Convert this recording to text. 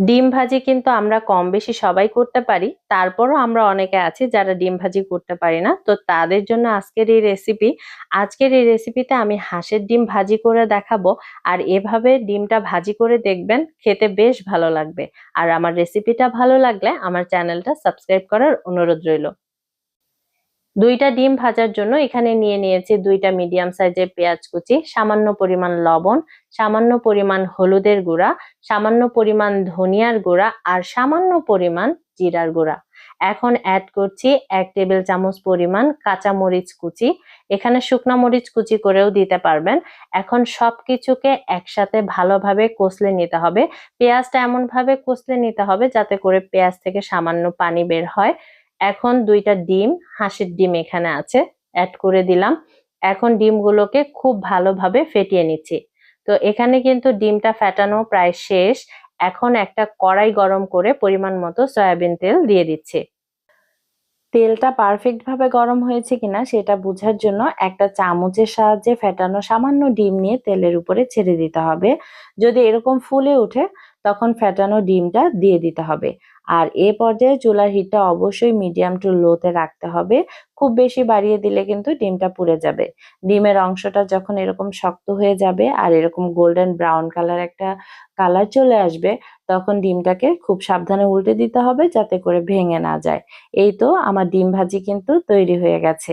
ডিম ভাজি কিন্তু আমরা কম বেশি সবাই করতে পারি। তারপরও আমরা অনেকে আছি যারা ডিম ভাজি করতে পারি না। তো তাদের জন্য আজকের এই রেসিপিতে আমি হাঁসের ডিম ভাজি করে দেখাবো। আর এভাবে ডিমটা ভাজি করে দেখবেন, খেতে বেশ ভালো লাগবে। আর আমার রেসিপিটা ভালো লাগলে আমার চ্যানেলটা সাবস্ক্রাইব করার অনুরোধ রইল। 2টা ডিম ভাজার জন্য এখানে নিয়ে নিয়েছি 2টা মিডিয়াম সাইজের পেঁয়াজ কুচি, সামান্য পরিমাণ লবণ, সামান্য পরিমাণ হলুদের গুঁড়া, সামান্য পরিমাণ ধনিয়ার গুঁড়া আর সামান্য পরিমাণ জিরার গুঁড়া। এখন অ্যাড করছি 1 টেবিল চামচ পরিমাণ কাঁচা মরিচ কুচি। এখানে শুকনা মরিচ কুচি করেও দিতে পারবেন। এখন সবকিছুকে একসাথে ভালোভাবে কষলে নিতে হবে। পেঁয়াজটা এমন ভাবে কষলে নিতে হবে যাতে করে পেঁয়াজ থেকে সামান্য পানি বের হয়। এখন 2টা ডিম, হাঁসের ডিম এখানে আছে, অ্যাড করে দিলাম। এখন ডিমগুলোকে খুব ভালোভাবে ফেটিয়ে নিচ্ছি। তো এখানে কিন্তু ডিমটা ফেটানো প্রায় শেষ। এখন একটা কড়াই গরম করে পরিমাণ মতো সয়াবিন তেল দিয়ে দিচ্ছি। তেলটা পারফেক্ট ভাবে গরম হয়েছে কিনা সেটা বোঝার জন্য একটা চামচের সাহায্যে ফেটানো সামান্য ডিম নিয়ে তেলের উপরে ছেড়ে দিতে হবে। যদি এরকম ফুলে ওঠে তখন ফেটানো ডিমটা দিয়ে দিতে হবে। আর এ পর্যায়ে চুলার হিটটা অবশ্যই মিডিয়াম টু লোতে রাখতে হবে। খুব বেশি বাড়িয়ে দিলে কিন্তু ডিমটা পুড়ে যাবে। ডিমের অংশটা যখন এরকম শক্ত হয়ে যাবে আর এরকম গোল্ডেন ব্রাউন কালার একটা কালার চলে আসবে, তখন ডিমটাকে খুব সাবধানে উল্টে দিতে হবে যাতে করে ভেঙে না যায়। এই তো আমার ডিম ভাজি কিন্তু তৈরি হয়ে গেছে।